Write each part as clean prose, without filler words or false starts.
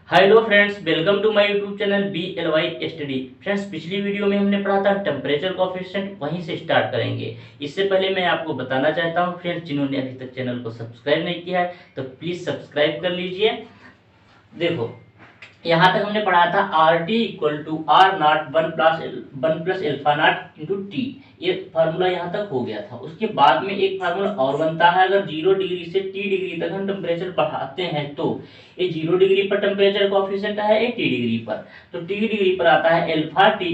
Hello friends, welcome to my YouTube channel BLY study. Friends, पिछली video में हमने पढ़ा था टेम्परेचर कोएफिशिएंट, वहीं से स्टार्ट करेंगे। इससे पहले मैं आपको बताना चाहता हूं फ्रेंड्स, जिन्होंने अभी तक चैनल को सब्सक्राइब नहीं किया है तो प्लीज़ सब्सक्राइब कर लीजिए। देखो, यहाँ तक हमने पढ़ा था R T equal to R naught one plus alpha not into T. ये फार्मूला यहाँ तक हो गया था। उसके बाद में एक फार्मूला और बनता है, अगर 0 डिग्री से T डिग्री तक हम टेम्परेचर बढ़ाते हैं तो ये 0 डिग्री पर टेम्परेचर कोएफिशिएंट है 80 डिग्री पर, तो T डिग्री पर आता है alpha T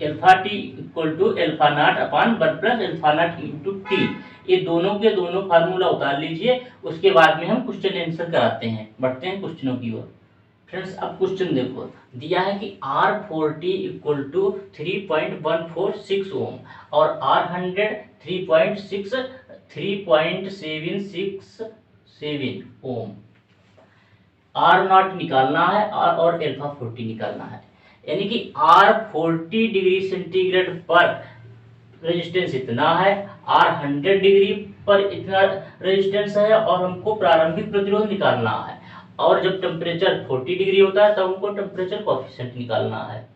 alpha naught upon one plus alpha not into T. ये दोनों के दोनों फार्मूला उतार लीजिए। उसके बाद में हम क्वेश्चन आंसर कराते हैं, बढ़ते हैं क्वेश्चनों की ओर। फ्रेंड्स, अब क्वेश्चन देखो, दिया है कि R40 इक्वल टू 3.146 ओम और R100 3.767 ओम। आर नॉट निकालना है और एल्फा 40 निकालना है, यानी कि R40 डिग्री सेंटीग्रेड पर रेजिस्टेंस इतना है, R100 डिग्री पर इतना रेजिस्टेंस है और हमको प्रारंभिक प्रतिरोध निकालना है। और जब टेम्परेचर 40 डिग्री होता है तब हमको टेम्परेचर कोएफिशिएंट निकालना है।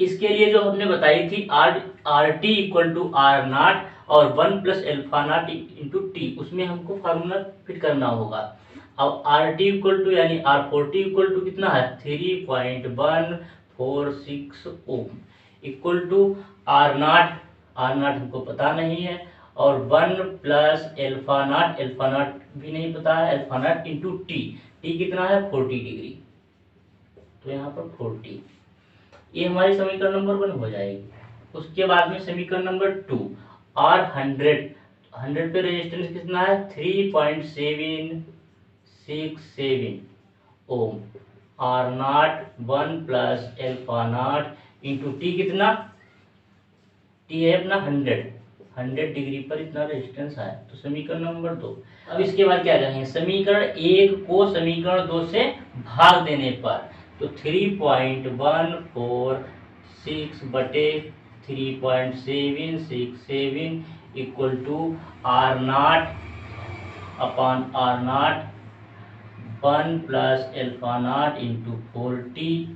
इसके लिए जो हमने बताई थी R T equal to R naught और 1 plus alpha not into T, उसमें हमको फार्मूला फिट करना होगा। अब आर टी इक्वल टू यानी R40 इक्वल टू कितना है 3.146 ohm equal to R not हमको पता नहीं है, और 1 प्लस एल्फा नॉट भी नहीं पता है, alpha not into T. T कितना है 40 डिग्री, तो यहाँ पर 40, ये हमारी समीकरण नंबर 1 हो जाएगी। उसके बाद में समीकरण नंबर 2, R100 पे रेजिस्टेंस कितना है 3.767 ohm, R not 1 plus alpha not into T कितना, टी है अपना 100 डिग्री पर इतना रेजिस्टेंस है, तो समीकरण नंबर 2। अब इसके बाद क्या करेंगे, समीकरण 1 को समीकरण 2 से भाग देने पर, तो 3.146 बटे 3.767 equal to R naught upon R not 1 plus alpha not into 40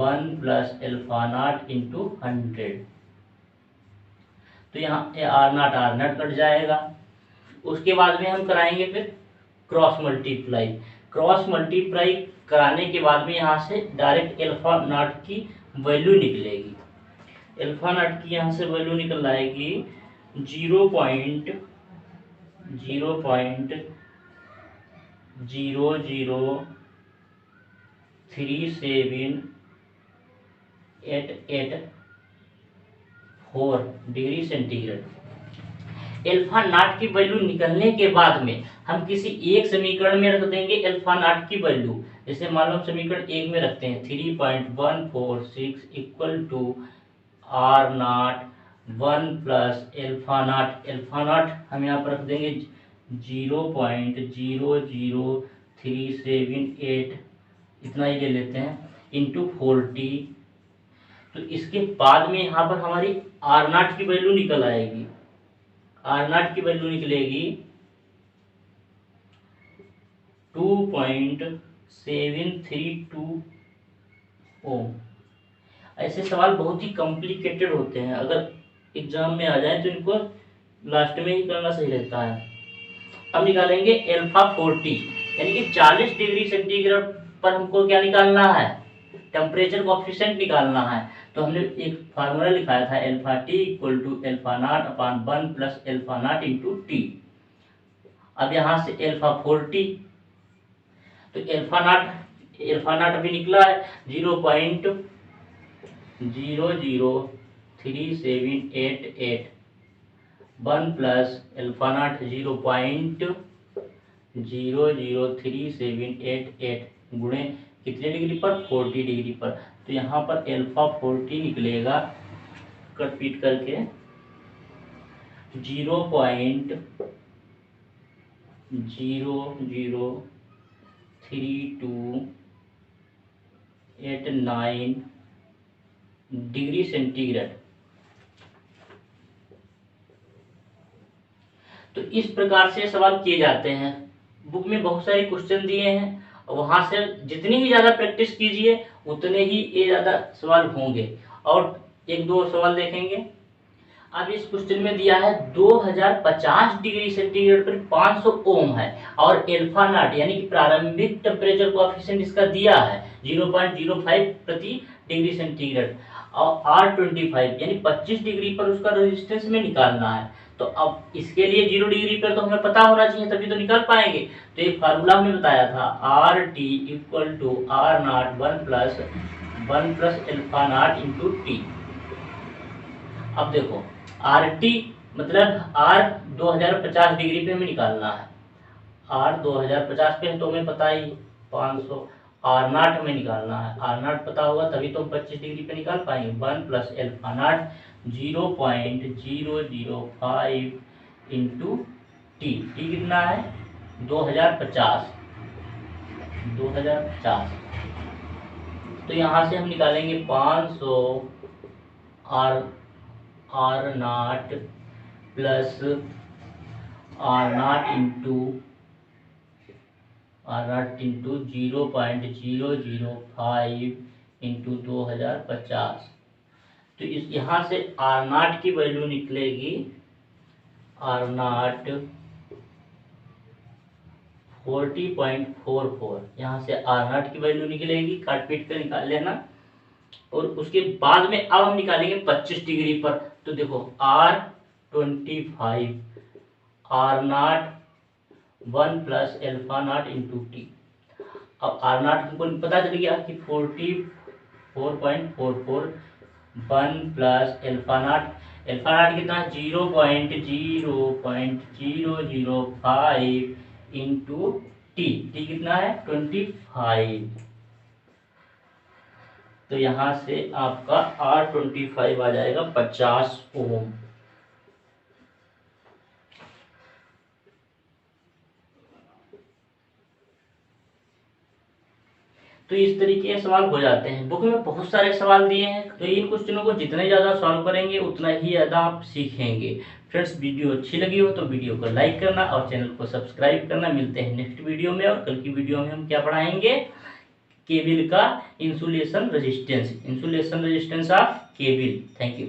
1 plus alpha not into 100। तो यहाँ आर नॉट कट जाएगा। उसके बाद में हम कराएंगे फिर क्रॉस मल्टीप्लाई कराने के बाद में यहाँ से डायरेक्ट एल्फा नॉट की वैल्यू निकलेगी। एल्फा नॉट की यहाँ से वैल्यू निकल आएगी 0.003788 डिग्री सेंटीग्रेड। एल्फा नॉट की वैल्यू निकलने के बाद में हम किसी एक समीकरण में रख देंगे एल्फा नॉट की वैल्यू। जैसे मान लो समीकरण 1 में रखते हैं 3.146 equal to R not 1 plus alpha naught हम यहाँ पर रख देंगे 0.00378, इतना ही ले लेते हैं, इंटू 40। तो इसके बाद में यहाँ पर हमारी आर नॉट की वैल्यू निकल आएगी, आर नॉट की वैल्यू निकलेगी 2.732 ओम। ऐसे सवाल बहुत ही कॉम्प्लिकेटेड होते हैं, अगर एग्जाम में आ जाए तो इनको लास्ट में ही करना सही रहता है। अब निकालेंगे एल्फा 40, यानी कि 40 डिग्री सेंटीग्रेड पर हमको क्या निकालना है, टेम्परेचर कोएफिशिएंट निकालना है। तो हमने एक फार्मूला लिखाया था alpha T equal to alpha naught upon 1 plus alpha not into T. अब यहाँ से एल्फा 40, तो एल्फा नॉट अभी निकला है 0.00378 1 प्लस एल्फा नॉट 0.00378 गुणे कितने डिग्री पर 40 डिग्री पर, तो यहाँ पर एल्फा 40 निकलेगा, कट पीट करके 0.03289 डिग्री सेंटीग्रेड। तो इस प्रकार से सवाल किए जाते हैं। बुक में बहुत सारे क्वेश्चन दिए हैं, वहां से जितनी ही ज़्यादा प्रैक्टिस कीजिए उतने ही ये ज़्यादा सवाल होंगे। और एक दो सवाल देखेंगे। अब इस क्वेश्चन में दिया है 2050 डिग्री सेंटीग्रेड पर 500 ओम है और एल्फा नॉट यानी कि प्रारंभिक टेम्परेचर कोएफिशिएंट इसका दिया है 0.05 प्रति डिग्री सेंटीग्रेड और R25 यानी 25 डिग्री पर उसका रेजिस्टेंस में निकालना है। तो अब इसके लिए 0 डिग्री पर तो हमें पता होना चाहिए, तभी तो निकाल पाएंगे। तो ये फार्मूला हमने बताया था RT equal to R naught 1 plus alpha not into T. अब देखो RT मतलब R 2050 डिग्री पे हमें निकालना है, R 2050 पे है तो हमें पता ही 500। R नॉट हमें निकालना है, R नॉट पता होगा तभी तो हम 25 डिग्री पे निकाल पाएंगे। 1 plus alpha naught 0.005 into T. T कितना है 2050। तो यहाँ से हम निकालेंगे 500 R naught plus R naught into 0.005 into 2050। तो इस यहाँ से आर नॉट की वैल्यू निकलेगी आर नॉट 40.44। यहाँ से आर नॉट की वैल्यू निकलेगी, काट पीट कर निकाल लेना। और उसके बाद में अब हम निकालेंगे 25 डिग्री पर। तो देखो R25 R not 1 plus alpha not into T. अब आर नॉट हमको पता चल गया कि 44.44 1 प्लस एल्फा नॉट कितना 0.005 इंटू टी। टी कितना है 25। तो यहाँ से आपका R25 आ जाएगा 50 ओम। तो इस तरीके के सवाल हो जाते हैं। बुक में बहुत सारे सवाल दिए हैं, तो इन क्वेश्चनों को जितने ज़्यादा सॉल्व करेंगे उतना ही ज़्यादा आप सीखेंगे। फ्रेंड्स, वीडियो अच्छी लगी हो तो वीडियो को लाइक करना और चैनल को सब्सक्राइब करना। मिलते हैं नेक्स्ट वीडियो में। और कल की वीडियो में हम क्या पढ़ाएंगे, केबल का insulation resistance of cable. Thank you.